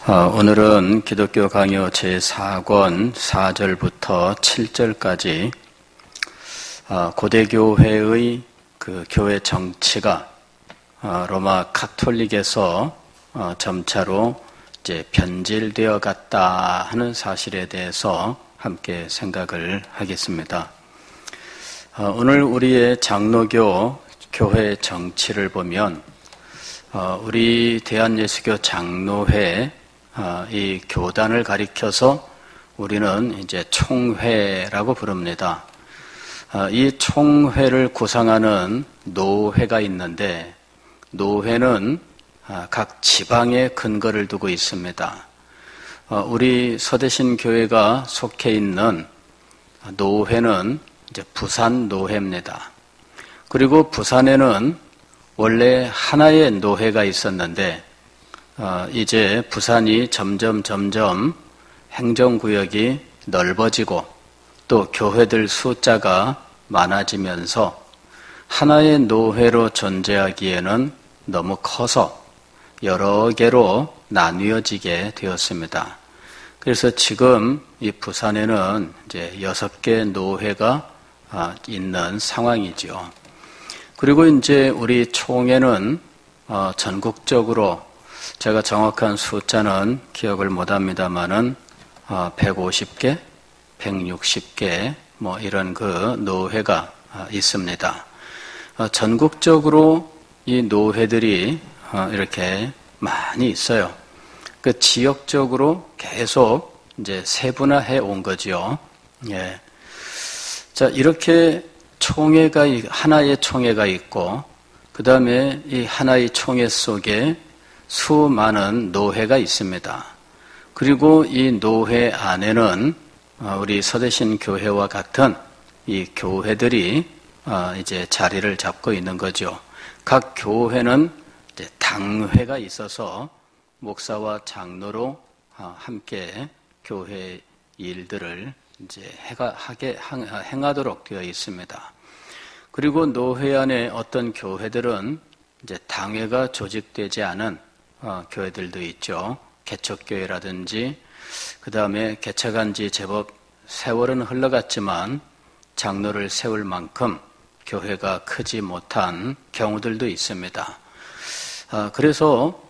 오늘은 기독교 강요 제4권 4절부터 7절까지 고대교회의 그 교회 정치가 로마 카톨릭에서 점차로 이제 변질되어 갔다 하는 사실에 대해서 함께 생각을 하겠습니다. 오늘 우리의 장로교 교회 정치를 보면 우리 대한예수교 장로회 이 교단을 가리켜서 우리는 이제 총회라고 부릅니다. 이 총회를 구성하는 노회가 있는데 노회는 각 지방에 근거를 두고 있습니다. 우리 서대신 교회가 속해 있는 노회는 이제 부산 노회입니다. 그리고 부산에는 원래 하나의 노회가 있었는데 이제 부산이 점점 행정구역이 넓어지고 또 교회들 숫자가 많아지면서 하나의 노회로 존재하기에는 너무 커서 여러 개로 나뉘어지게 되었습니다. 그래서 지금 이 부산에는 이제 6개 노회가 있는 상황이죠. 그리고 이제 우리 총회는 전국적으로 제가 정확한 숫자는 기억을 못합니다만은 150개, 160개 뭐 이런 그 노회가 있습니다. 전국적으로 이 노회들이 이렇게 많이 있어요. 그 지역적으로 계속 이제 세분화해 온 거죠. 예. 자, 이렇게 총회가 하나의 총회가 있고 그 다음에 이 하나의 총회 속에 수많은 노회가 있습니다. 그리고 이 노회 안에는 우리 서대신 교회와 같은 이 교회들이 이제 자리를 잡고 있는 거죠. 각 교회는 이제 당회가 있어서 목사와 장로로 함께 교회 일들을 이제 행하도록 되어 있습니다. 그리고 노회 안에 어떤 교회들은 이제 당회가 조직되지 않은 교회들도 있죠. 개척교회라든지 그 다음에 개척한 지 제법 세월은 흘러갔지만 장로를 세울 만큼 교회가 크지 못한 경우들도 있습니다. 그래서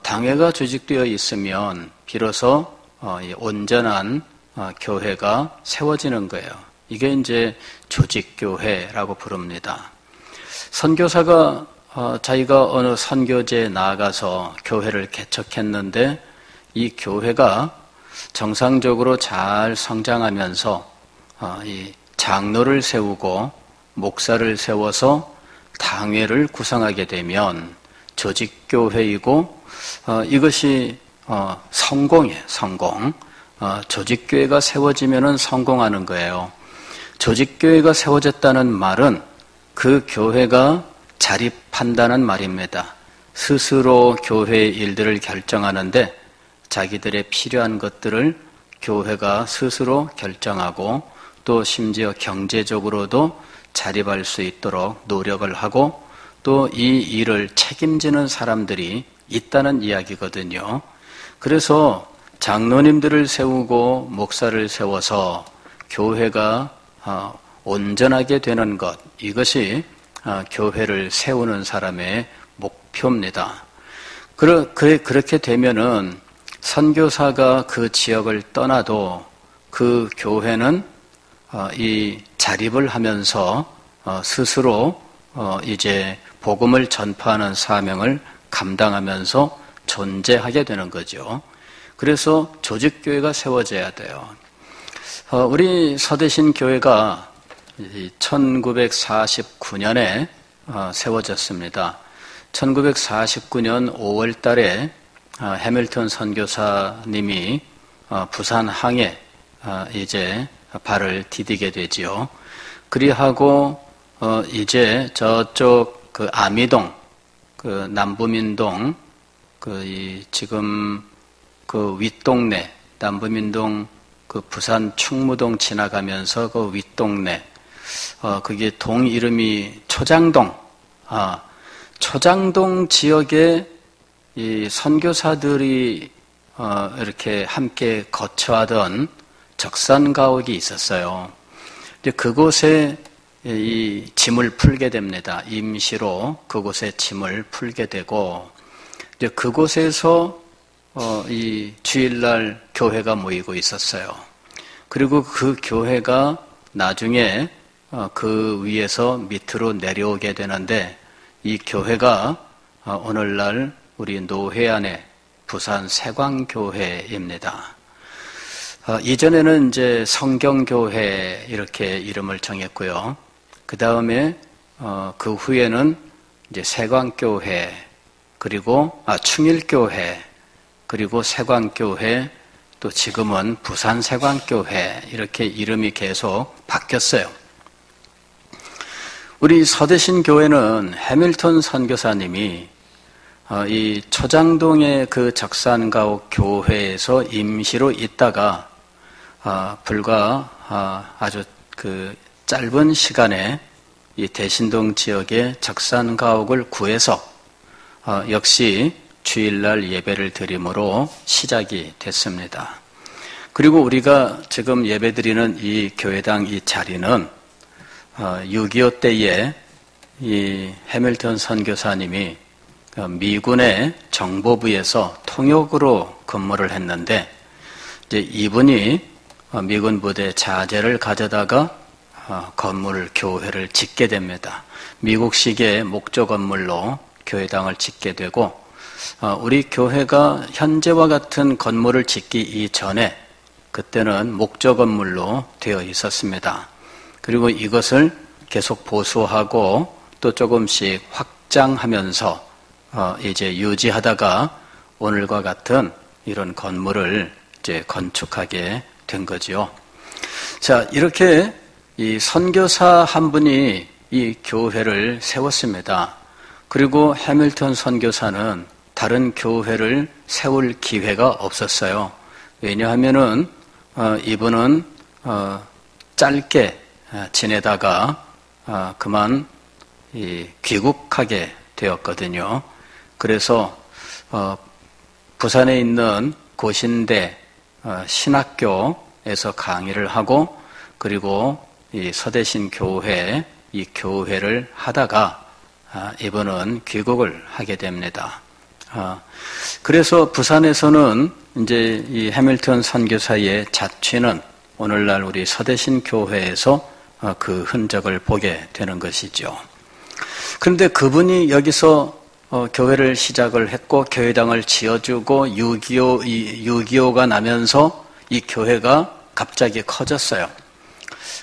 당회가 조직되어 있으면 비로소 온전한 교회가 세워지는 거예요. 이게 이제 조직교회라고 부릅니다. 선교사가 자기가 어느 선교지에 나아가서 교회를 개척했는데 이 교회가 정상적으로 잘 성장하면서 이 장로를 세우고 목사를 세워서 당회를 구성하게 되면 조직교회이고 이것이 성공이에요. 성공. 조직교회가 세워지면은 성공하는 거예요. 조직교회가 세워졌다는 말은 그 교회가 자립한다는 말입니다. 스스로 교회의 일들을 결정하는데 자기들의 필요한 것들을 교회가 스스로 결정하고 또 심지어 경제적으로도 자립할 수 있도록 노력을 하고 또 이 일을 책임지는 사람들이 있다는 이야기거든요. 그래서 장로님들을 세우고 목사를 세워서 교회가 온전하게 되는 것, 이것이 교회를 세우는 사람의 목표입니다. 그렇게 되면은 선교사가 그 지역을 떠나도 그 교회는 이 자립을 하면서 스스로 이제 복음을 전파하는 사명을 감당하면서 존재하게 되는 거죠. 그래서 조직교회가 세워져야 돼요. 우리 서대신 교회가 1949년에 세워졌습니다. 1949년 5월 달에 해밀턴 선교사님이 부산항에 이제 발을 디디게 되지요. 그리하고 이제 저쪽 그 아미동, 그 남부민동, 지금 그 윗동네, 남부민동 그 부산 충무동 지나가면서 그 윗동네, 그게 동 이름이 초장동, 초장동 지역에 이 선교사들이 이렇게 함께 거처하던 적산가옥이 있었어요. 그곳에 이 짐을 풀게 됩니다. 임시로 그곳에 짐을 풀게 되고, 이제 그곳에서 이 주일날 교회가 모이고 있었어요. 그리고 그 교회가 나중에 그 위에서 밑으로 내려오게 되는데, 이 교회가 오늘날 우리 노회안의 부산 세광교회입니다. 이전에는 이제 성경교회 이렇게 이름을 정했고요. 그 다음에 그 후에는 이제 세광교회, 그리고 충일교회, 그리고 세광교회, 또 지금은 부산 세광교회 이렇게 이름이 계속 바뀌었어요. 우리 서대신 교회는 해밀턴 선교사님이 이 초장동의 그 적산가옥 교회에서 임시로 있다가 불과 아주 그 짧은 시간에 이 대신동 지역의 적산가옥을 구해서 역시 주일날 예배를 드림으로 시작이 됐습니다. 그리고 우리가 지금 예배드리는 이 교회당 이 자리는 6.25 때에 이 해밀턴 선교사님이 미군의 정보부에서 통역으로 근무를 했는데, 이제 이분이 미군 부대 자재를 가져다가 건물을, 교회를 짓게 됩니다. 미국식의 목조 건물로 교회당을 짓게 되고, 우리 교회가 현재와 같은 건물을 짓기 이전에 그때는 목조 건물로 되어 있었습니다. 그리고 이것을 계속 보수하고 또 조금씩 확장하면서 이제 유지하다가 오늘과 같은 이런 건물을 이제 건축하게 된 거지요. 자, 이렇게 이 선교사 한 분이 이 교회를 세웠습니다. 그리고 해밀턴 선교사는 다른 교회를 세울 기회가 없었어요. 왜냐하면은 이분은 짧게 지내다가 그만 귀국하게 되었거든요. 그래서 부산에 있는 고신대 신학교에서 강의를 하고, 그리고 이 서대신 교회, 이 교회를 하다가 이분은 귀국을 하게 됩니다. 그래서 부산에서는 이제 이 해밀턴 선교사의 자취는 오늘날 우리 서대신 교회에서 그 흔적을 보게 되는 것이죠. 그런데 그분이 여기서 교회를 시작을 했고 교회당을 지어주고 6.25가 나면서 이 교회가 갑자기 커졌어요.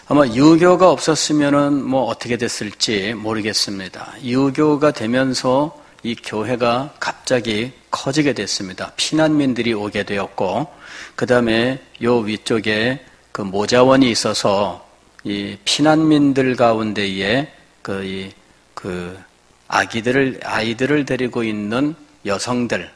아마 유교가 없었으면은 뭐 어떻게 됐을지 모르겠습니다. 유교가 되면서 이 교회가 갑자기 커지게 됐습니다. 피난민들이 오게 되었고, 그 다음에 요 위쪽에 그 모자원이 있어서 이 피난민들 가운데에 아이들을 데리고 있는 여성들,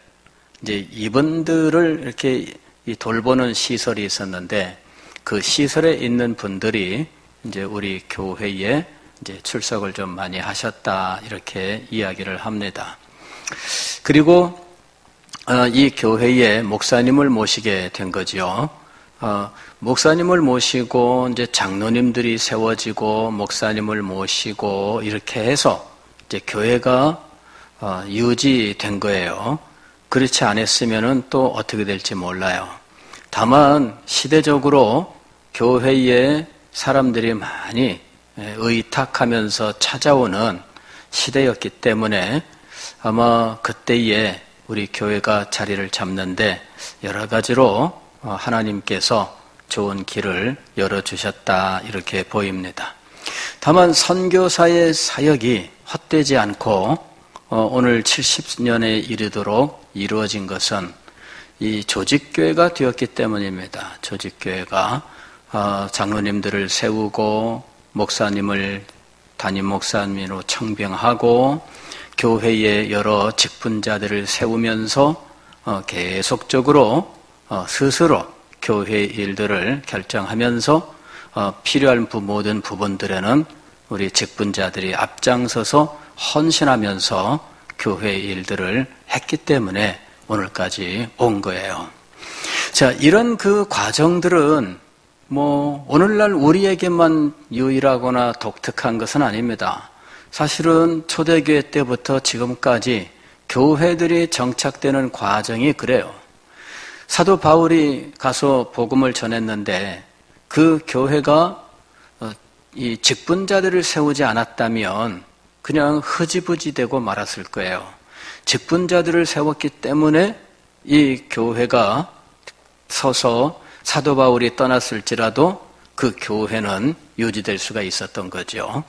이제 이분들을 이렇게 돌보는 시설이 있었는데, 그 시설에 있는 분들이 이제 우리 교회에 이제 출석을 좀 많이 하셨다, 이렇게 이야기를 합니다. 그리고 이 교회에 목사님을 모시게 된 거죠. 목사님을 모시고 이제 장로님들이 세워지고 목사님을 모시고 이렇게 해서 이제 교회가 유지된 거예요. 그렇지 않았으면은 또 어떻게 될지 몰라요. 다만 시대적으로 교회에 사람들이 많이 의탁하면서 찾아오는 시대였기 때문에 아마 그때에 우리 교회가 자리를 잡는데 여러 가지로 하나님께서 좋은 길을 열어주셨다, 이렇게 보입니다. 다만 선교사의 사역이 헛되지 않고 오늘 70년에 이르도록 이루어진 것은 이 조직교회가 되었기 때문입니다. 조직교회가 장로님들을 세우고 목사님을 담임 목사님으로 청병하고 교회의 여러 직분자들을 세우면서 계속적으로 스스로 교회의 일들을 결정하면서 필요한 모든 부분들에는 우리 직분자들이 앞장서서 헌신하면서 교회의 일들을 했기 때문에 오늘까지 온 거예요. 자, 이런 그 과정들은 오늘날 우리에게만 유일하거나 독특한 것은 아닙니다. 사실은 초대교회 때부터 지금까지 교회들이 정착되는 과정이 그래요. 사도 바울이 가서 복음을 전했는데 그 교회가 이 직분자들을 세우지 않았다면 그냥 흐지부지 되고 말았을 거예요. 직분자들을 세웠기 때문에 이 교회가 서서 사도 바울이 떠났을지라도 그 교회는 유지될 수가 있었던 거죠.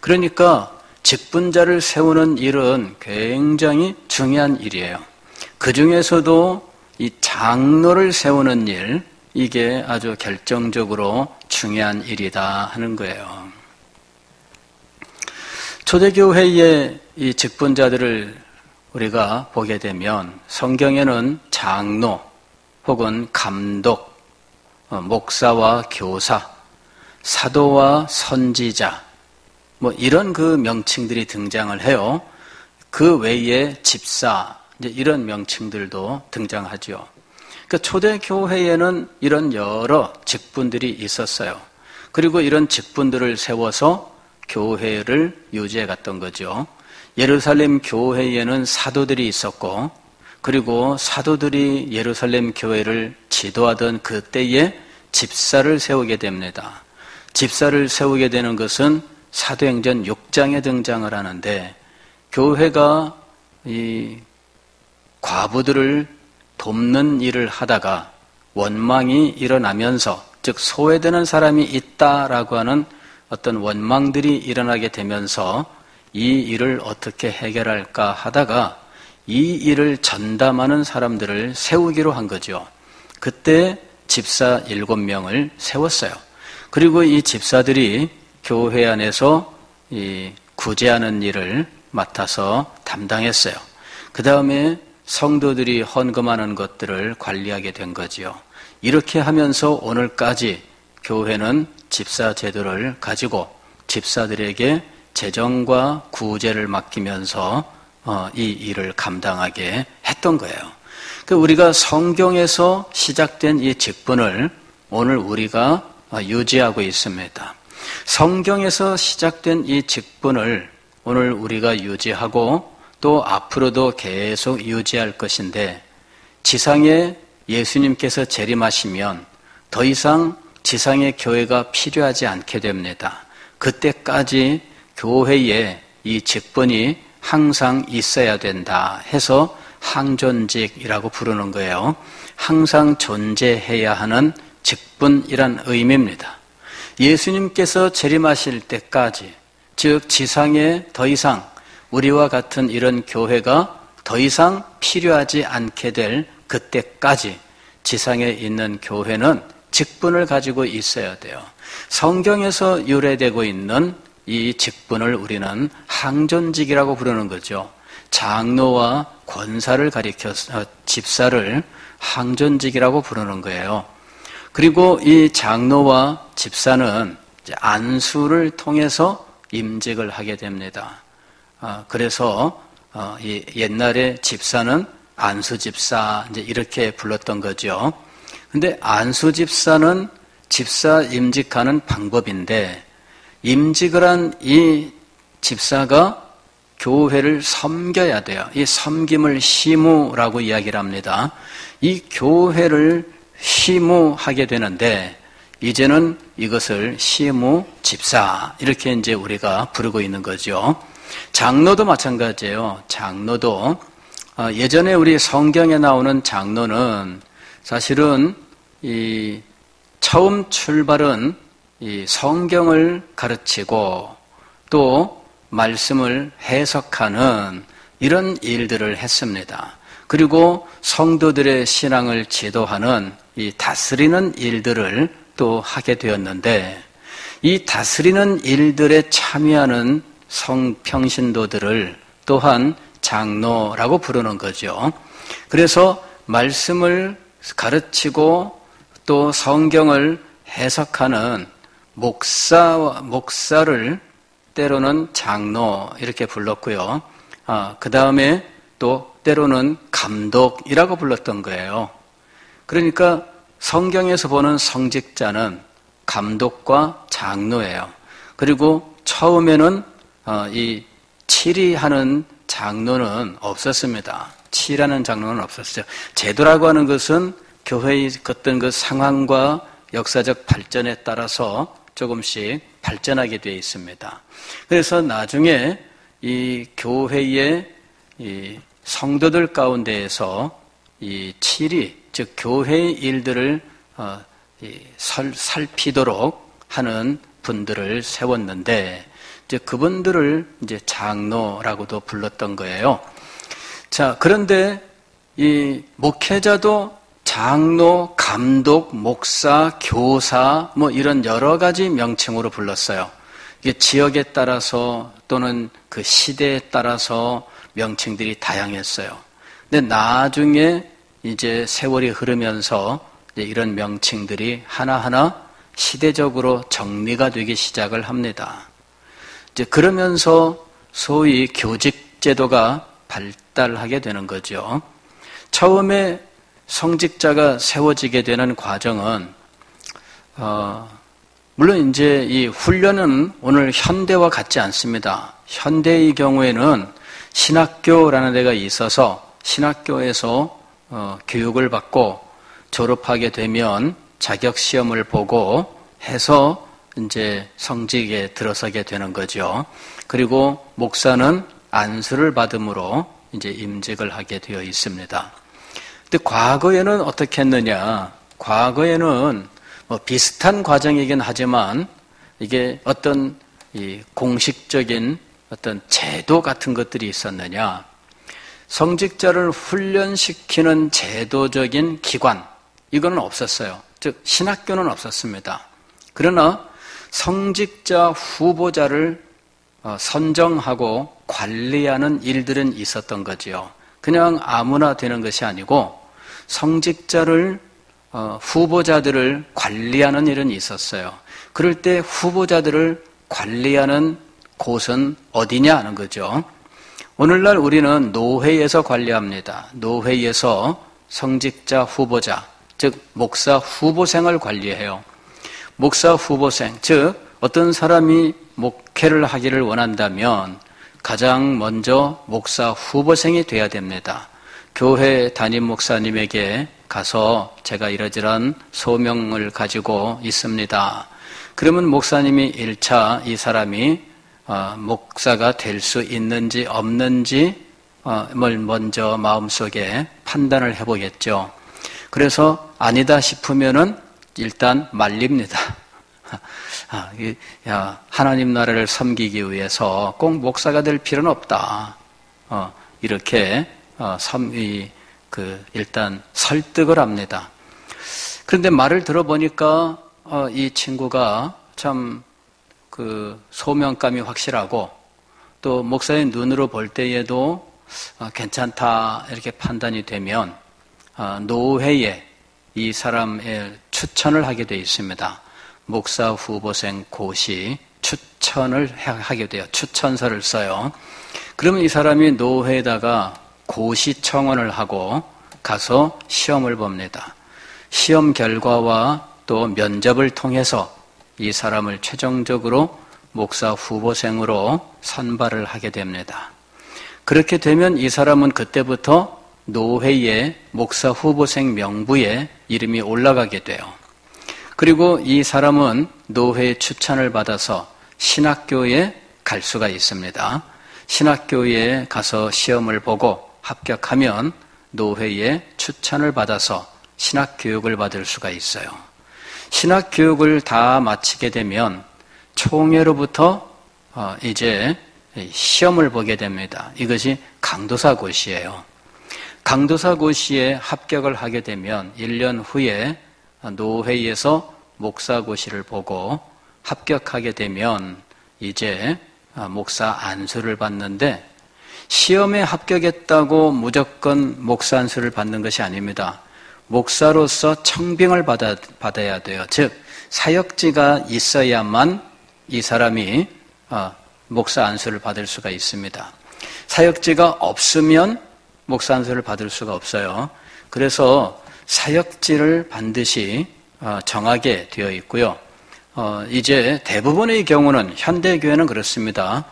그러니까 직분자를 세우는 일은 굉장히 중요한 일이에요. 그 중에서도 이 장로를 세우는 일, 이게 아주 결정적으로 중요한 일이다 하는 거예요. 초대교회의 이 직분자들을 우리가 보게 되면 성경에는 장로 혹은 감독, 목사와 교사, 사도와 선지자, 이런 그 명칭들이 등장을 해요. 그 외에 집사, 이제 이런 명칭들도 등장하죠. 그러니까 초대교회에는 이런 여러 직분들이 있었어요. 그리고 이런 직분들을 세워서 교회를 유지해 갔던 거죠. 예루살렘 교회에는 사도들이 있었고, 그리고 사도들이 예루살렘 교회를 지도하던 그때에 집사를 세우게 됩니다. 집사를 세우게 되는 것은 사도행전 6장에 등장을 하는데, 교회가 이 과부들을 돕는 일을 하다가 원망이 일어나면서, 즉 소외되는 사람이 있다라고 하는 어떤 원망들이 일어나게 되면서 이 일을 어떻게 해결할까 하다가 이 일을 전담하는 사람들을 세우기로 한 거죠. 그때 집사 7명을 세웠어요. 그리고 이 집사들이 교회 안에서 이 구제하는 일을 맡아서 담당했어요. 그 다음에 성도들이 헌금하는 것들을 관리하게 된 거지요. 이렇게 하면서 오늘까지 교회는 집사 제도를 가지고 집사들에게 재정과 구제를 맡기면서 이 일을 감당하게 했던 거예요. 우리가 성경에서 시작된 이 직분을 오늘 우리가 유지하고 있습니다. 성경에서 시작된 이 직분을 오늘 우리가 유지하고 또 앞으로도 계속 유지할 것인데, 지상에 예수님께서 재림하시면 더 이상 지상의 교회가 필요하지 않게 됩니다. 그때까지 교회에 이 직분이 항상 있어야 된다 해서 항존직이라고 부르는 거예요. 항상 존재해야 하는 직분이란 의미입니다. 예수님께서 재림하실 때까지, 즉 지상에 더 이상 우리와 같은 이런 교회가 더 이상 필요하지 않게 될 그때까지 지상에 있는 교회는 직분을 가지고 있어야 돼요. 성경에서 유래되고 있는 이 직분을 우리는 항존직이라고 부르는 거죠. 장로와 권사를 가리켜서 집사를 항존직이라고 부르는 거예요. 그리고 이 장로와 집사는 안수를 통해서 임직을 하게 됩니다. 그래서 옛날에 집사는 안수집사 이렇게 불렀던 거죠. 근데 안수집사는 집사 임직하는 방법인데, 임직을 한 이 집사가 교회를 섬겨야 돼요. 이 섬김을 시무라고 이야기를 합니다. 이 교회를 시무하게 되는데, 이제는 이것을 시무 집사 이렇게 이제 우리가 부르고 있는 거죠. 장로도 마찬가지예요. 장로도 예전에 우리 성경에 나오는 장로는 사실은 이 처음 출발은 이 성경을 가르치고 또 말씀을 해석하는 이런 일들을 했습니다. 그리고 성도들의 신앙을 지도하는 이 다스리는 일들을 또 하게 되었는데, 이 다스리는 일들에 참여하는 성평신도들을 또한 장로라고 부르는 거죠. 그래서 말씀을 가르치고 또 성경을 해석하는 목사를 때로는 장로 이렇게 불렀고요. 그 다음에 또 때로는 감독이라고 불렀던 거예요. 그러니까 성경에서 보는 성직자는 감독과 장로예요. 그리고 처음에는 이 치리하는 장로는 없었습니다. 치라는 장로는 없었어요. 제도라고 하는 것은 교회의 어떤 그 상황과 역사적 발전에 따라서 조금씩 발전하게 되어 있습니다. 그래서 나중에 이 교회의 이 성도들 가운데에서 이 치리, 즉 교회의 일들을 살피도록 하는 분들을 세웠는데, 이제 그분들을 이제 장로라고도 불렀던 거예요. 자, 그런데 이 목회자도 장로, 감독, 목사, 교사 뭐 이런 여러 가지 명칭으로 불렀어요. 이게 지역에 따라서 또는 그 시대에 따라서 명칭들이 다양했어요. 근데 나중에 이제 세월이 흐르면서 이제 이런 명칭들이 하나하나 시대적으로 정리가 되기 시작을 합니다. 이제 그러면서 소위 교직 제도가 발달하게 되는 거죠. 처음에 성직자가 세워지게 되는 과정은 물론 이제 이 훈련은 오늘 현대와 같지 않습니다. 현대의 경우에는 신학교라는 데가 있어서 신학교에서 교육을 받고 졸업하게 되면 자격 시험을 보고 해서 이제 성직에 들어서게 되는 거죠. 그리고 목사는 안수를 받음으로 이제 임직을 하게 되어 있습니다. 근데 과거에는 어떻게 했느냐? 과거에는 뭐 비슷한 과정이긴 하지만 이게 어떤 이 공식적인 어떤 제도 같은 것들이 있었느냐? 성직자를 훈련시키는 제도적인 기관, 이거는 없었어요. 즉 신학교는 없었습니다. 그러나 성직자 후보자를 선정하고 관리하는 일들은 있었던 거지요. 그냥 아무나 되는 것이 아니고 성직자를 후보자들을 관리하는 일은 있었어요. 그럴 때 후보자들을 관리하는 곳은 어디냐 하는 거죠. 오늘날 우리는 노회에서 관리합니다. 노회에서 성직자 후보자, 즉 목사 후보생을 관리해요. 목사 후보생, 즉 어떤 사람이 목회를 하기를 원한다면 가장 먼저 목사 후보생이 돼야 됩니다. 교회 담임 목사님에게 가서 제가 이러저런 소명을 가지고 있습니다. 그러면 목사님이 1차 이 사람이 목사가 될 수 있는지 없는지 뭘 먼저 마음속에 판단을 해보겠죠. 그래서 아니다 싶으면은 일단 말립니다. 하나님 나라를 섬기기 위해서 꼭 목사가 될 필요는 없다. 이렇게 일단 설득을 합니다. 그런데 말을 들어보니까 이 친구가 참 그 소명감이 확실하고 또 목사의 눈으로 볼 때에도 괜찮다 이렇게 판단이 되면 노회에 이 사람의 추천을 하게 되어 있습니다. 목사 후보생 고시 추천을 하게 돼요. 추천서를 써요. 그러면 이 사람이 노회에다가 고시 청원을 하고 가서 시험을 봅니다. 시험 결과와 또 면접을 통해서 이 사람을 최종적으로 목사 후보생으로 선발을 하게 됩니다. 그렇게 되면 이 사람은 그때부터 노회의 목사 후보생 명부에 이름이 올라가게 돼요. 그리고 이 사람은 노회의 추천을 받아서 신학교에 갈 수가 있습니다. 신학교에 가서 시험을 보고 합격하면 노회의 추천을 받아서 신학교육을 받을 수가 있어요. 신학교육을 다 마치게 되면 총회로부터 이제 시험을 보게 됩니다. 이것이 강도사고시예요. 강도사고시에 합격을 하게 되면 1년 후에 노회에서 목사고시를 보고 합격하게 되면 이제 목사 안수를 받는데 시험에 합격했다고 무조건 목사 안수를 받는 것이 아닙니다. 목사로서 청빙을 받아야 돼요. 즉 사역지가 있어야만 이 사람이 목사 안수를 받을 수가 있습니다. 사역지가 없으면 목사 안수를 받을 수가 없어요. 그래서 사역지를 반드시 정하게 되어 있고요. 이제 대부분의 경우는 현대교회는 그렇습니다.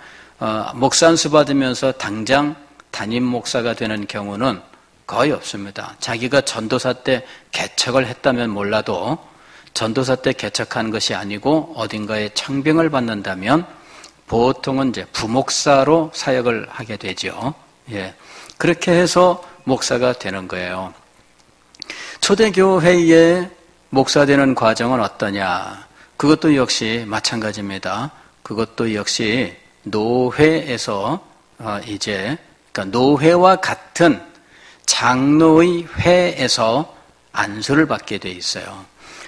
목사 안수 받으면서 당장 담임 목사가 되는 경우는 거의 없습니다. 자기가 전도사 때 개척을 했다면 몰라도 전도사 때 개척한 것이 아니고 어딘가에 청빙을 받는다면 보통은 이제 부목사로 사역을 하게 되죠. 예. 그렇게 해서 목사가 되는 거예요. 초대교회의 목사 되는 과정은 어떠냐? 그것도 역시 마찬가지입니다. 그것도 역시 노회에서 그러니까 노회와 같은 장로의 회에서 안수를 받게 돼 있어요.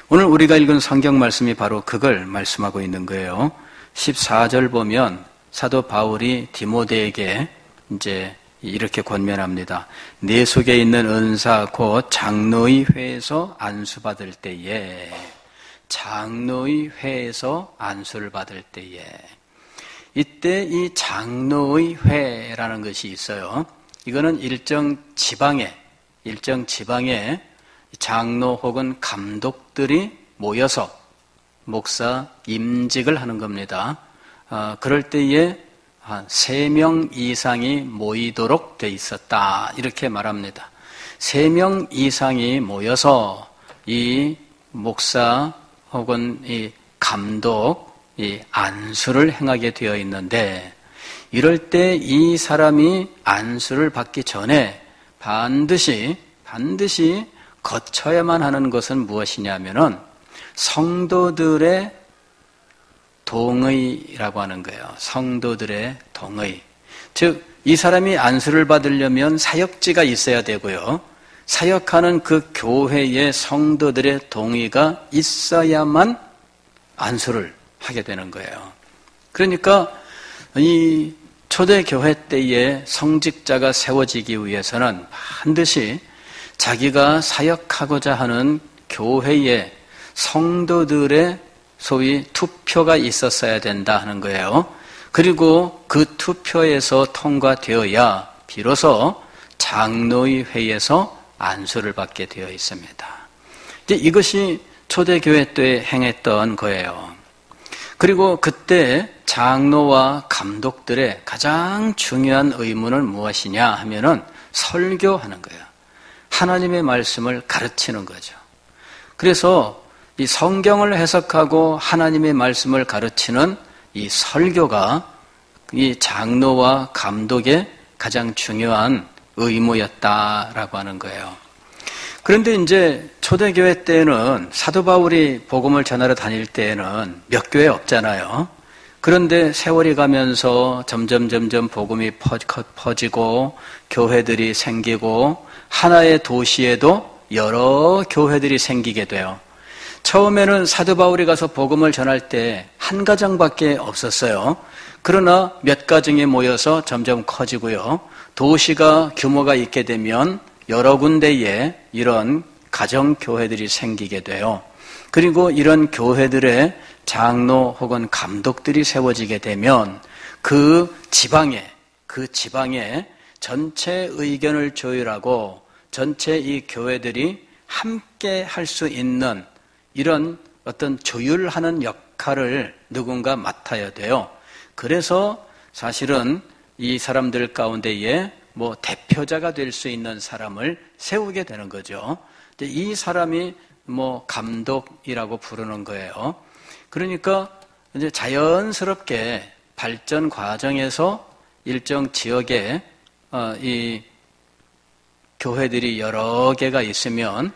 오늘 우리가 읽은 성경 말씀이 바로 그걸 말씀하고 있는 거예요. 14절 보면 사도 바울이 디모데에게 이제 이렇게 권면합니다. 내 속에 있는 은사 곧 장로의 회에서 안수받을 때에, 장로의 회에서 안수를 받을 때에, 이때 이 장로의 회라는 것이 있어요. 이거는 일정 지방에 장로 혹은 감독들이 모여서 목사 임직을 하는 겁니다. 그럴 때에 한 3명 이상이 모이도록 돼 있었다. 이렇게 말합니다. 3명 이상이 모여서 이 목사 혹은 이 감독, 이 안수를 행하게 되어 있는데, 이럴 때 이 사람이 안수를 받기 전에 반드시 거쳐야만 하는 것은 무엇이냐면은 성도들의 동의라고 하는 거예요. 성도들의 동의. 즉, 이 사람이 안수를 받으려면 사역지가 있어야 되고요. 사역하는 그 교회의 성도들의 동의가 있어야만 안수를 하게 되는 거예요. 그러니까 이 초대교회 때에 성직자가 세워지기 위해서는 반드시 자기가 사역하고자 하는 교회의 성도들의 소위 투표가 있었어야 된다 하는 거예요. 그리고 그 투표에서 통과되어야 비로소 장로의 회에서 안수를 받게 되어 있습니다. 이제 이것이 초대교회 때 행했던 거예요. 그리고 그때 장로와 감독들의 가장 중요한 의무는 무엇이냐 하면은 설교하는 거예요. 하나님의 말씀을 가르치는 거죠. 그래서 이 성경을 해석하고 하나님의 말씀을 가르치는 이 설교가 이 장로와 감독의 가장 중요한 의무였다라고 하는 거예요. 그런데 이제 초대교회 때는 사도 바울이 복음을 전하러 다닐 때에는 몇 교회 없잖아요. 그런데 세월이 가면서 점점 복음이 퍼지고 교회들이 생기고 하나의 도시에도 여러 교회들이 생기게 돼요. 처음에는 사도 바울이 가서 복음을 전할 때 한 가정밖에 없었어요. 그러나 몇 가정이 모여서 점점 커지고요. 도시가 규모가 있게 되면 여러 군데에 이런 가정교회들이 생기게 돼요. 그리고 이런 교회들의 장로 혹은 감독들이 세워지게 되면 그 지방에 전체 의견을 조율하고 전체 이 교회들이 함께 할 수 있는 이런 어떤 조율하는 역할을 누군가 맡아야 돼요. 그래서 사실은 이 사람들 가운데에 대표자가 될 수 있는 사람을 세우게 되는 거죠. 이 사람이 감독이라고 부르는 거예요. 그러니까 이제 자연스럽게 발전 과정에서 일정 지역에 이 교회들이 여러 개가 있으면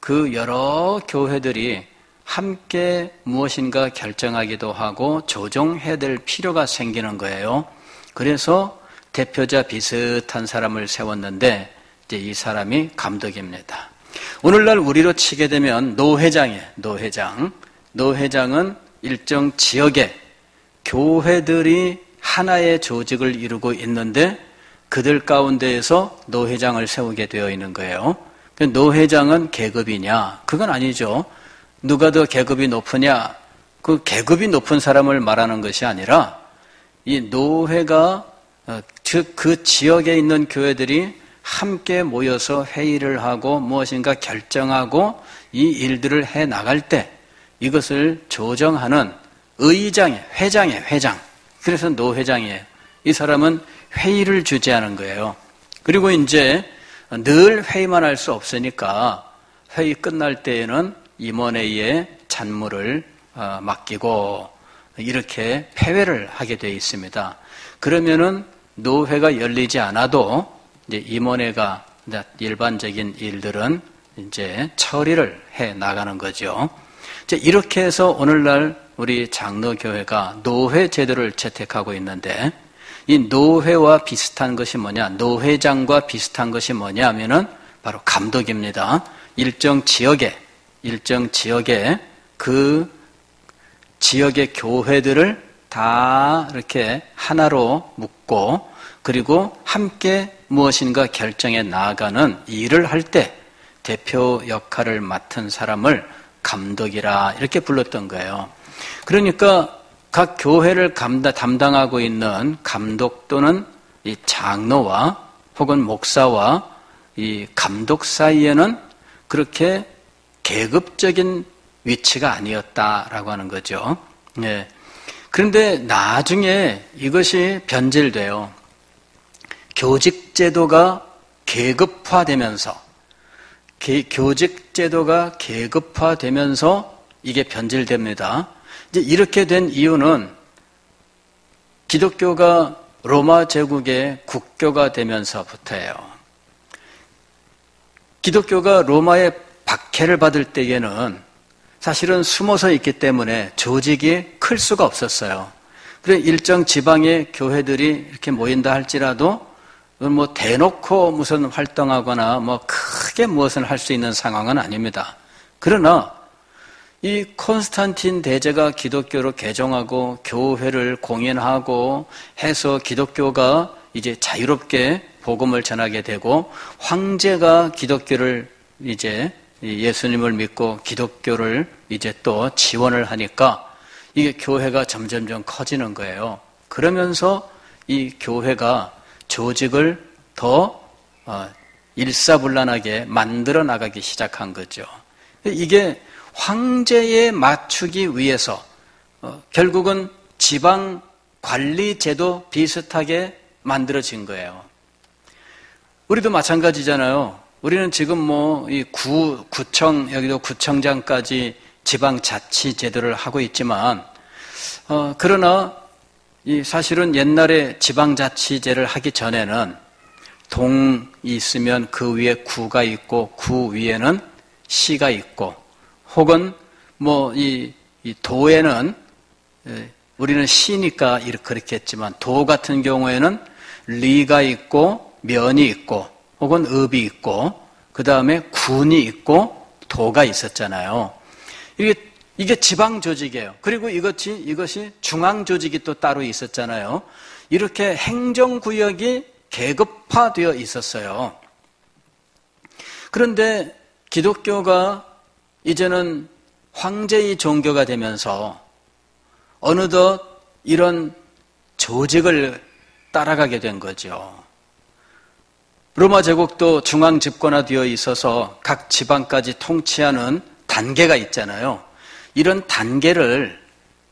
그 여러 교회들이 함께 무엇인가 결정하기도 하고 조정해야 될 필요가 생기는 거예요. 그래서 대표자 비슷한 사람을 세웠는데 이제 이 사람이 감독입니다. 오늘날 우리로 치게 되면 노회장이에요. 노회장은 일정 지역에 교회들이 하나의 조직을 이루고 있는데 그들 가운데에서 노회장을 세우게 되어 있는 거예요. 노회장은 계급이냐? 그건 아니죠. 누가 더 계급이 높으냐? 그 계급이 높은 사람을 말하는 것이 아니라 이 노회가 즉 그 지역에 있는 교회들이 함께 모여서 회의를 하고 무엇인가 결정하고 이 일들을 해 나갈 때 이것을 조정하는 회장이에요, 회장. 그래서 노회장이에요. 이 사람은 회의를 주재하는 거예요. 그리고 이제 늘 회의만 할 수 없으니까 회의 끝날 때에는 임원회의에 잔무를 맡기고 이렇게 폐회를 하게 되어 있습니다. 그러면은 노회가 열리지 않아도 이제 임원회가 일반적인 일들은 이제 처리를 해 나가는 거죠. 이렇게 해서 오늘날 우리 장로교회가 노회 제도를 채택하고 있는데 이 노회와 비슷한 것이 뭐냐, 노회장과 비슷한 것이 뭐냐 하면은 바로 감독입니다. 일정 지역에 그 지역의 교회들을 다 이렇게 하나로 묶고 그리고 함께 무엇인가 결정해 나아가는 일을 할 때 대표 역할을 맡은 사람을 감독이라 이렇게 불렀던 거예요. 그러니까 각 교회를 담당하고 있는 감독 또는 이 장로와 혹은 목사와 이 감독 사이에는 그렇게 계급적인 위치가 아니었다라고 하는 거죠. 네. 그런데 나중에 이것이 변질돼요. 교직제도가 계급화되면서 이게 변질됩니다. 이제 이렇게 된 이유는 기독교가 로마 제국의 국교가 되면서부터예요. 기독교가 로마의 박해를 받을 때에는 사실은 숨어서 있기 때문에 조직이 클 수가 없었어요. 그래 일정 지방의 교회들이 이렇게 모인다 할지라도 뭐 대놓고 무슨 활동하거나 뭐 크게 무엇을 할 수 있는 상황은 아닙니다. 그러나 이 콘스탄틴 대제가 기독교로 개종하고 교회를 공인하고 해서 기독교가 이제 자유롭게 복음을 전하게 되고 황제가 기독교를 이제 예수님을 믿고 기독교를 이제 또 지원을 하니까 이게 교회가 점점점 커지는 거예요. 그러면서 이 교회가 조직을 더 일사불란하게 만들어 나가기 시작한 거죠. 이게 황제에 맞추기 위해서 결국은 지방 관리 제도 비슷하게 만들어진 거예요. 우리도 마찬가지잖아요. 우리는 지금 뭐 이 구청 여기도 구청장까지 지방자치 제도를 하고 있지만 그러나 이 사실은 옛날에 지방자치제를 하기 전에는 동이 있으면 그 위에 구가 있고 구 위에는 시가 있고 혹은 뭐 이 도에는 우리는 시니까 그렇게 했지만 도 같은 경우에는 리가 있고 면이 있고 혹은 읍이 있고 그 다음에 군이 있고 도가 있었잖아요. 이게 지방 조직이에요. 그리고 이것이 중앙 조직이 또 따로 있었잖아요. 이렇게 행정구역이 계급화되어 있었어요. 그런데 기독교가 이제는 황제의 종교가 되면서 어느덧 이런 조직을 따라가게 된 거죠. 로마 제국도 중앙 집권화되어 있어서 각 지방까지 통치하는 단계가 있잖아요. 이런 단계를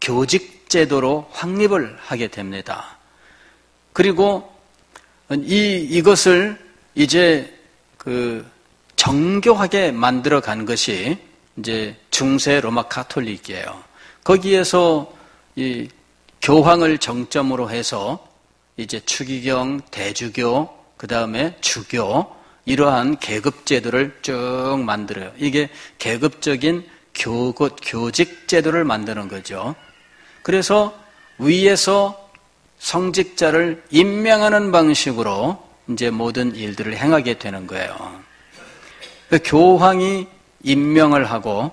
교직제도로 확립을 하게 됩니다. 그리고 이것을 이제 정교하게 만들어 간 것이 이제 중세 로마 가톨릭이에요. 거기에서 이 교황을 정점으로 해서 이제 추기경, 대주교, 그 다음에 주교 이러한 계급제도를 쭉 만들어요. 이게 계급적인 교직제도를 만드는 거죠. 그래서 위에서 성직자를 임명하는 방식으로 이제 모든 일들을 행하게 되는 거예요. 교황이 임명을 하고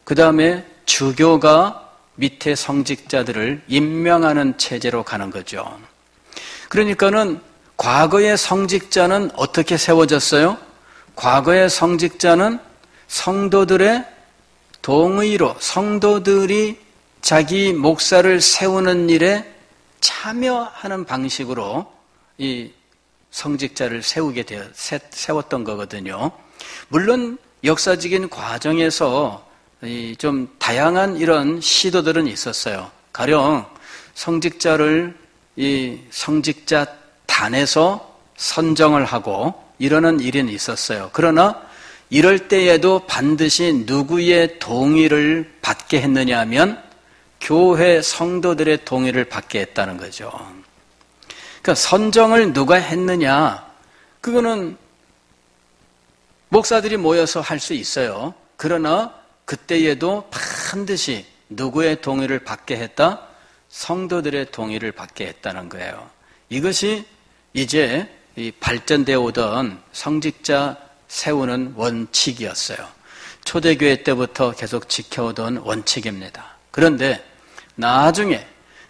그 다음에 주교가 밑에 성직자들을 임명하는 체제로 가는 거죠. 그러니까는 과거의 성직자는 어떻게 세워졌어요? 과거의 성직자는 성도들의 동의로 성도들이 자기 목사를 세우는 일에 참여하는 방식으로 이 성직자를 세웠던 거거든요. 물론 역사적인 과정에서 좀 다양한 이런 시도들은 있었어요. 가령 성직자를 이 성직자단에서 선정을 하고 이러는 일은 있었어요. 그러나 이럴 때에도 반드시 누구의 동의를 받게 했느냐 하면 교회 성도들의 동의를 받게 했다는 거죠. 그러니까 선정을 누가 했느냐, 그거는 목사들이 모여서 할 수 있어요. 그러나 그때에도 반드시 누구의 동의를 받게 했다? 성도들의 동의를 받게 했다는 거예요. 이것이 이제 발전되어 오던 성직자 세우는 원칙이었어요. 초대교회 때부터 계속 지켜오던 원칙입니다. 그런데 나중에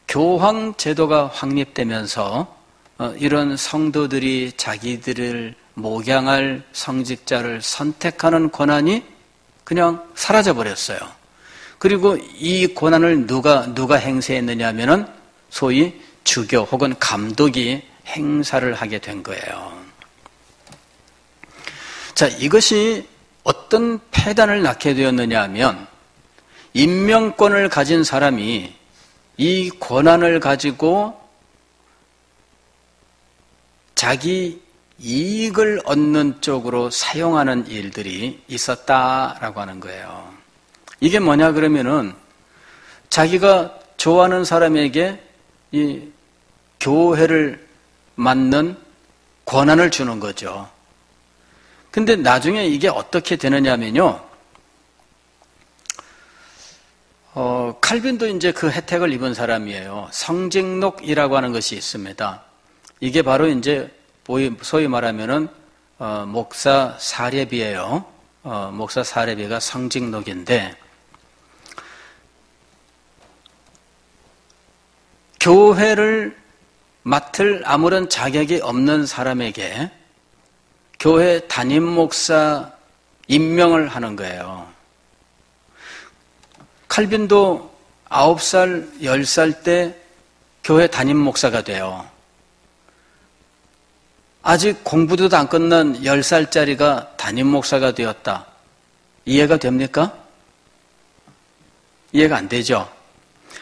교황 제도가 확립되면서 이런 성도들이 자기들을 목양할 성직자를 선택하는 권한이 그냥 사라져버렸어요. 그리고 이 권한을 누가 행사했느냐 하면은 소위 주교 혹은 감독이 행사를 하게 된 거예요. 자, 이것이 어떤 폐단을 낳게 되었느냐 하면 임명권을 가진 사람이 이 권한을 가지고 자기 이익을 얻는 쪽으로 사용하는 일들이 있었다라고 하는 거예요. 이게 뭐냐 그러면은 자기가 좋아하는 사람에게 이 교회를 맡는 권한을 주는 거죠. 근데 나중에 이게 어떻게 되느냐면요. 칼빈도 이제 그 혜택을 입은 사람이에요. 성직록이라고 하는 것이 있습니다. 이게 바로 이제 소위 말하면은 목사 사례비예요. 목사 사례비가 성직록인데 교회를 맡을 아무런 자격이 없는 사람에게 교회 담임 목사 임명을 하는 거예요. 칼빈도 9살, 10살 때 교회 담임 목사가 돼요. 아직 공부도 안 끝난 10살짜리가 담임 목사가 되었다. 이해가 됩니까? 이해가 안 되죠?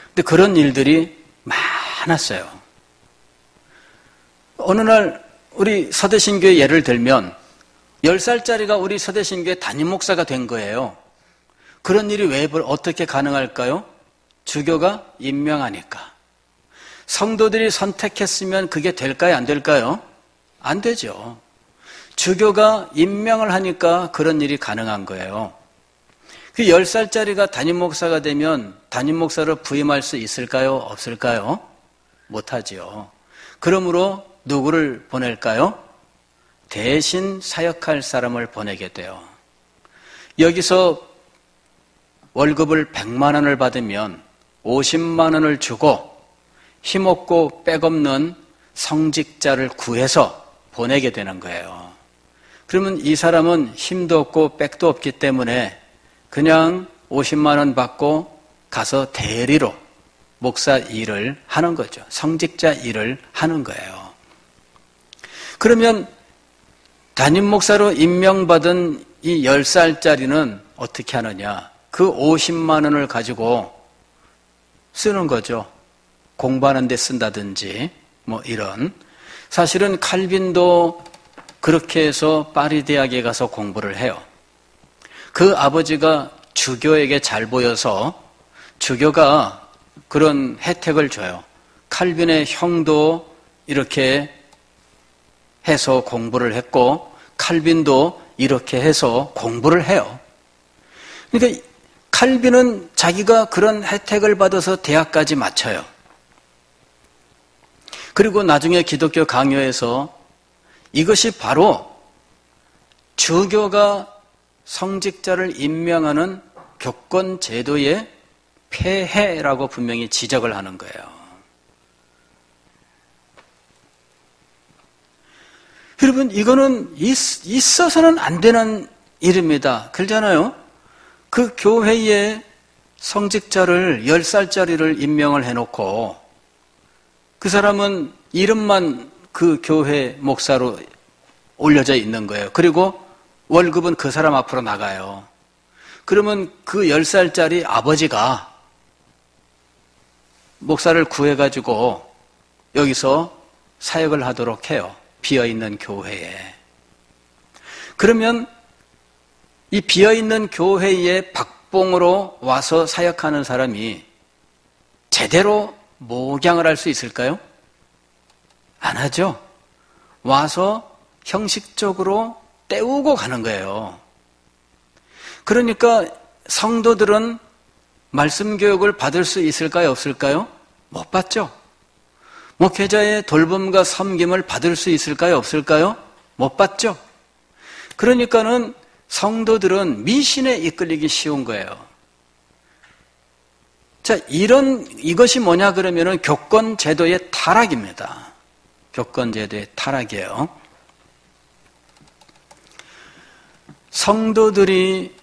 근데 그런 일들이 많았어요. 어느 날 우리 서대신교회 예를 들면 10살짜리가 우리 서대신교회 담임 목사가 된 거예요. 그런 일이 어떻게 가능할까요? 주교가 임명하니까. 성도들이 선택했으면 그게 될까요? 안 될까요? 안 되죠. 주교가 임명을 하니까 그런 일이 가능한 거예요. 그 10살짜리가 담임 목사가 되면 담임 목사를 부임할 수 있을까요? 없을까요? 못하지요. 그러므로 누구를 보낼까요? 대신 사역할 사람을 보내게 돼요. 여기서 월급을 100만 원을 받으면 50만 원을 주고 힘없고 백없는 성직자를 구해서 보내게 되는 거예요. 그러면 이 사람은 힘도 없고 백도 없기 때문에 그냥 50만 원 받고 가서 대리로 목사 일을 하는 거죠. 성직자 일을 하는 거예요. 그러면 담임 목사로 임명받은 이 10살짜리는 어떻게 하느냐? 그 50만 원을 가지고 쓰는 거죠. 공부하는 데 쓴다든지 뭐 이런. 사실은 칼빈도 그렇게 해서 파리 대학에 가서 공부를 해요. 그 아버지가 주교에게 잘 보여서 주교가 그런 혜택을 줘요. 칼빈의 형도 이렇게 해서 공부를 했고 칼빈도 이렇게 해서 공부를 해요. 그러니까 칼빈은 자기가 그런 혜택을 받아서 대학까지 마쳐요. 그리고 나중에 기독교 강요에서 이것이 바로 주교가 성직자를 임명하는 교권 제도의 폐해라고 분명히 지적을 하는 거예요. 여러분, 이거는 있어서는 안 되는 일입니다. 그렇잖아요? 그 교회에 성직자를 10살짜리를 임명을 해놓고 그 사람은 이름만 그 교회 목사로 올려져 있는 거예요. 그리고 월급은 그 사람 앞으로 나가요. 그러면 그 10살짜리 아버지가 목사를 구해가지고 여기서 사역을 하도록 해요. 비어있는 교회에. 그러면 이 비어있는 교회에 박봉으로 와서 사역하는 사람이 제대로 목양을 할 수 있을까요? 안 하죠. 와서 형식적으로 때우고 가는 거예요. 그러니까 성도들은 말씀 교육을 받을 수 있을까요? 없을까요? 못 받죠. 목회자의 돌봄과 섬김을 받을 수 있을까요? 없을까요? 못 받죠. 그러니까는 성도들은 미신에 이끌리기 쉬운 거예요. 자, 이것이 뭐냐 그러면은 교권 제도의 타락입니다. 교권 제도의 타락이에요. 성도들이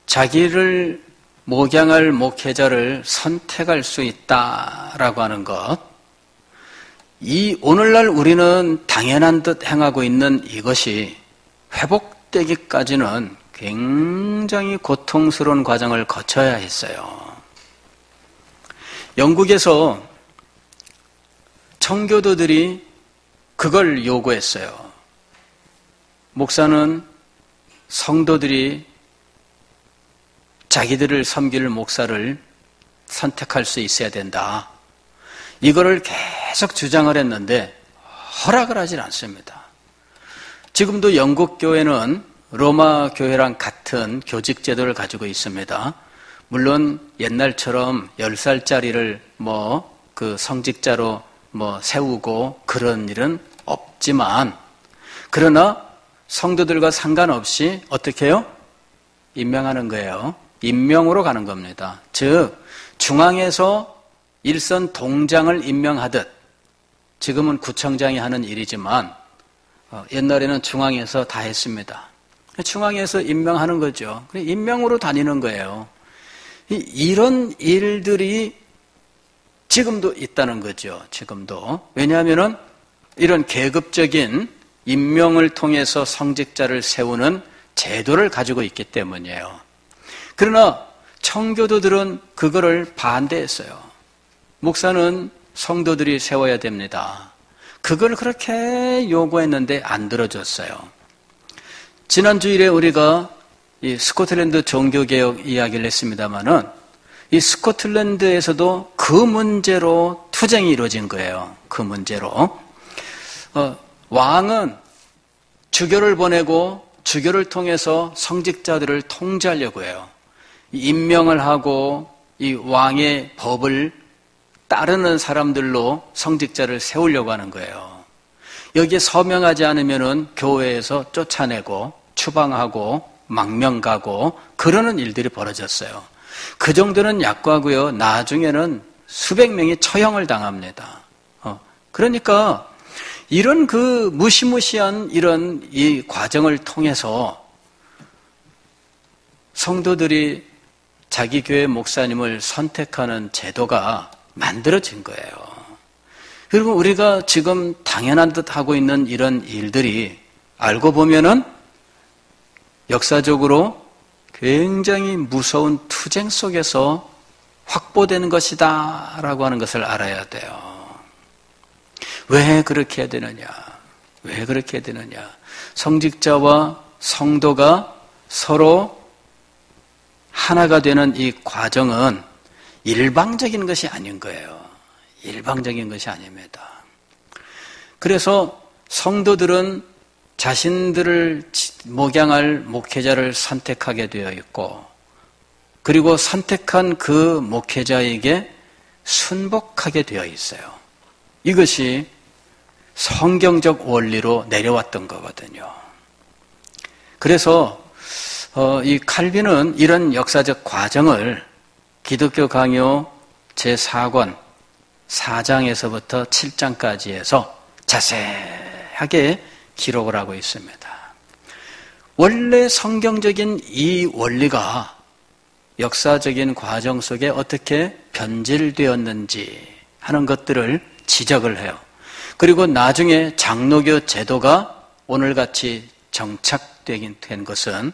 자기를 목양할 목회자를 선택할 수 있다라고 하는 것, 오늘날 우리는 당연한 듯 행하고 있는 이것이 회복되기까지는 굉장히 고통스러운 과정을 거쳐야 했어요. 영국에서 청교도들이 그걸 요구했어요. 목사는 성도들이 자기들을 섬길 목사를 선택할 수 있어야 된다. 이거를 계속 주장을 했는데 허락을 하질 않습니다. 지금도 영국 교회는 로마 교회랑 같은 교직 제도를 가지고 있습니다. 물론 옛날처럼 10살짜리를 그 성직자로 세우고 그런 일은 없지만, 그러나 성도들과 상관없이 어떻게 해요? 임명하는 거예요. 임명으로 가는 겁니다. 즉 중앙에서 일선 동장을 임명하듯, 지금은 구청장이 하는 일이지만 옛날에는 중앙에서 다 했습니다. 중앙에서 임명하는 거죠. 임명으로 다니는 거예요. 이런 일들이 지금도 있다는 거죠. 지금도. 왜냐하면 이런 계급적인 임명을 통해서 성직자를 세우는 제도를 가지고 있기 때문이에요. 그러나 청교도들은 그거를 반대했어요. 목사는 성도들이 세워야 됩니다. 그걸 그렇게 요구했는데 안 들어줬어요. 지난 주일에 우리가 이 스코틀랜드 종교개혁 이야기를 했습니다마는 이 스코틀랜드에서도 그 문제로 투쟁이 이루어진 거예요. 그 문제로. 왕은 주교를 보내고 주교를 통해서 성직자들을 통제하려고 해요. 임명을 하고 이 왕의 법을 따르는 사람들로 성직자를 세우려고 하는 거예요. 여기에 서명하지 않으면은 교회에서 쫓아내고 추방하고 망명 가고 그러는 일들이 벌어졌어요. 그 정도는 약과고요. 나중에는 수백 명이 처형을 당합니다. 그러니까 이런 그 무시무시한 이런 이 과정을 통해서 성도들이 자기 교회 목사님을 선택하는 제도가 만들어진 거예요. 그리고 우리가 지금 당연한 듯 하고 있는 이런 일들이 알고 보면은 역사적으로 굉장히 무서운 투쟁 속에서 확보되는 것이다 라고 하는 것을 알아야 돼요. 왜 그렇게 해야 되느냐? 왜 그렇게 해야 되느냐? 성직자와 성도가 서로 하나가 되는 이 과정은 일방적인 것이 아닌 거예요. 일방적인 것이 아닙니다. 그래서 성도들은 자신들을 목양할 목회자를 선택하게 되어 있고, 그리고 선택한 그 목회자에게 순복하게 되어 있어요. 이것이 성경적 원리로 내려왔던 거거든요. 그래서 이 칼빈은 이런 역사적 과정을 기독교 강요 제4권 4장에서부터 7장까지 해서 자세하게 기록을 하고 있습니다. 원래 성경적인 이 원리가 역사적인 과정 속에 어떻게 변질되었는지 하는 것들을 지적을 해요. 그리고 나중에 장로교 제도가 오늘같이 정착되긴 된 것은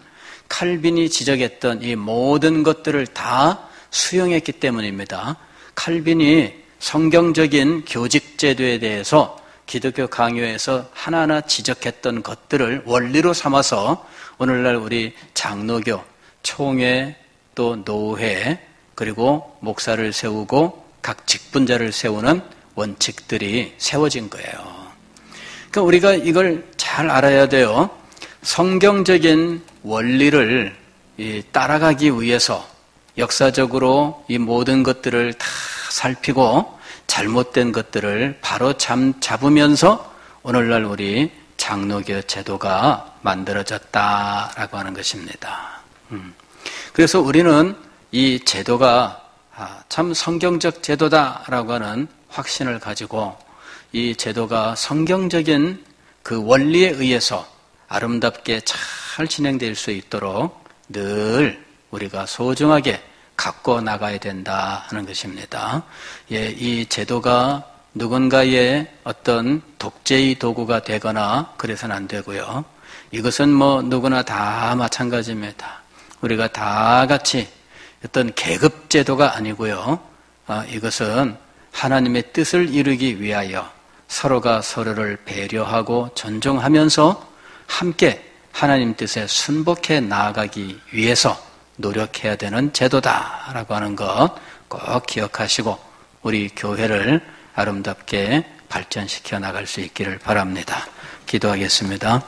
칼빈이 지적했던 이 모든 것들을 다 수용했기 때문입니다. 칼빈이 성경적인 교직 제도에 대해서 기독교 강요에서 하나하나 지적했던 것들을 원리로 삼아서 오늘날 우리 장로교, 총회, 또 노회, 그리고 목사를 세우고 각 직분자를 세우는 원칙들이 세워진 거예요. 그러니까 우리가 이걸 잘 알아야 돼요. 성경적인 원리를 따라가기 위해서 역사적으로 이 모든 것들을 다 살피고 잘못된 것들을 바로 잡으면서 오늘날 우리 장로교 제도가 만들어졌다라고 하는 것입니다. 그래서 우리는 이 제도가 참 성경적 제도다라고 하는 확신을 가지고 이 제도가 성경적인 그 원리에 의해서 아름답게 잘 진행될 수 있도록 늘 우리가 소중하게 갖고 나가야 된다 하는 것입니다. 이 제도가 누군가의 어떤 독재의 도구가 되거나 그래서는 안 되고요. 이것은 뭐 누구나 다 마찬가지입니다. 우리가 다 같이 어떤 계급 제도가 아니고요. 이것은 하나님의 뜻을 이루기 위하여 서로가 서로를 배려하고 존중하면서 함께 하나님 뜻에 순복해 나아가기 위해서 노력해야 되는 제도다라고 하는 것 꼭 기억하시고 우리 교회를 아름답게 발전시켜 나갈 수 있기를 바랍니다. 기도하겠습니다.